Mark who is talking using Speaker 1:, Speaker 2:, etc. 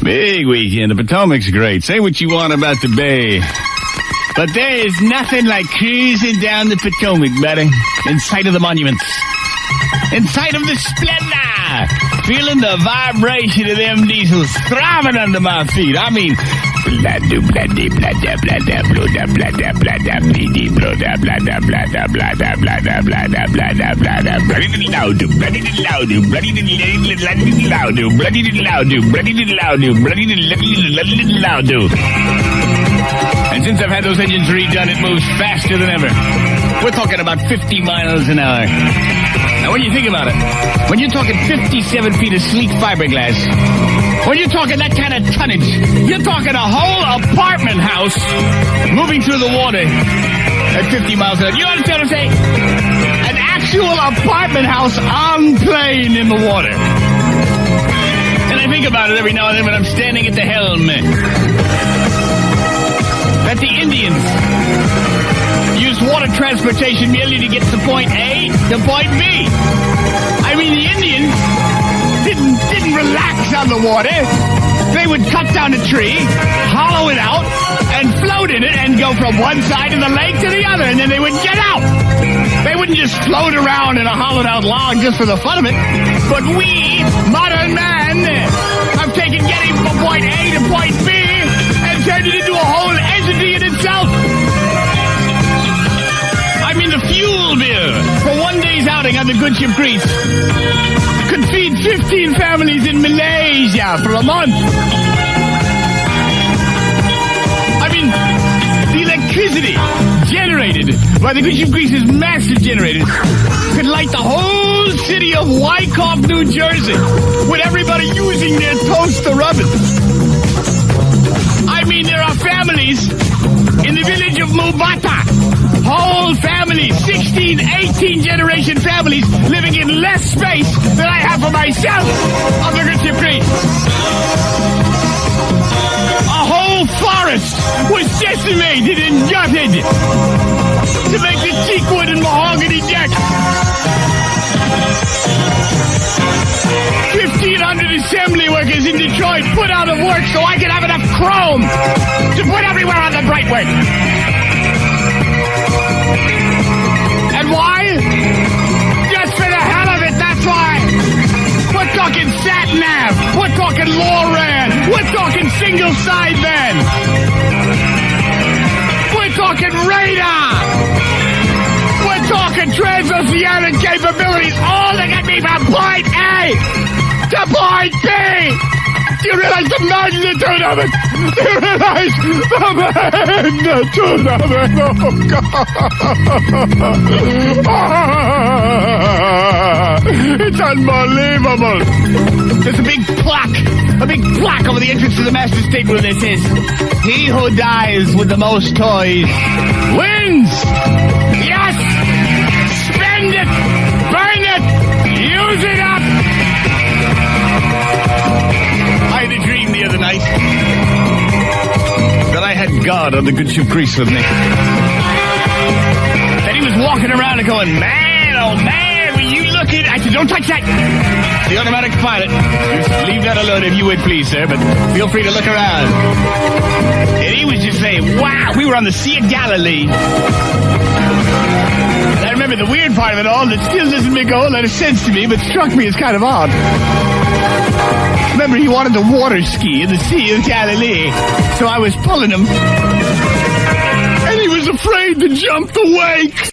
Speaker 1: Big weekend. The Potomac's great. Say what you want about the bay. But there is nothing like cruising down the Potomac, buddy. In sight of the monuments. In sight of the splendor. Feeling the vibration of them diesels throbbing under my feet. I mean... And since I've had those engines redone, it moves faster than ever. We're talking about 50 miles an hour. Now, when you think about it, when you're talking 57 feet of sleek fiberglass, when you're talking that kind of tonnage, you're talking a whole apartment house moving through the water at 50 miles an hour. You understand what I'm saying? An actual apartment house on plane in the water. And I think about it every now and then when I'm standing at the helm. That the Indians use water transportation merely to get to point A to point B. I mean, the Indians didn't relax on the water. They would cut down a tree, hollow it out, and float in it and go from one side of the lake to the other, and then they would get out. They wouldn't just float around in a hollowed out log just for the fun of it. But we, modern man, have taken getting from point A to point B and turned it into a whole entity in itself. I mean, the fuel bill for one day's outing on the good ship Grease could feed 15 families in Malaysia for a month. I mean, the electricity generated by the good ship Grease's massive generators could light the whole city of Wyckoff, New Jersey, with everybody using their toaster ovens. I mean, there are families in the village of Mubata. Whole families, 16, 18 generation families living in less space than I have for myself on the good ship Grease. A whole forest was decimated and gutted to make the teakwood and mahogany deck. 1,500 assembly workers in Detroit put out of work so I could have enough chrome to put everywhere on the Brightway. And why? Just for the hell of it, that's why. We're talking sat-nav. We're talking Loran. We're talking single sideband. We're talking radar. We're talking transoceanic capabilities, all to get me from point A to point B. Do you realize the magnitude of it? Do you realize the magnitude of it? Oh, God. It's unbelievable. There's a big plaque over the entrance to the master stateroom that says, "He who dies with the most toys wins." Yes! Spend it! Burn it! Use it up! I had a dream the other night that I had God on the good ship Grease with me. And he was walking around and going, "Man, oh man, will you look at..." I said, "Don't touch that. The automatic pilot. Just leave that alone if you would, please, sir, but feel free to look around." And he was just saying, wow, we were on the Sea of Galilee. And I remember the weird part of it all that still doesn't make a whole lot of sense to me, but struck me as kind of odd. Remember, he wanted to water ski in the Sea of Galilee, so I was pulling him. And he was afraid to jump the wake.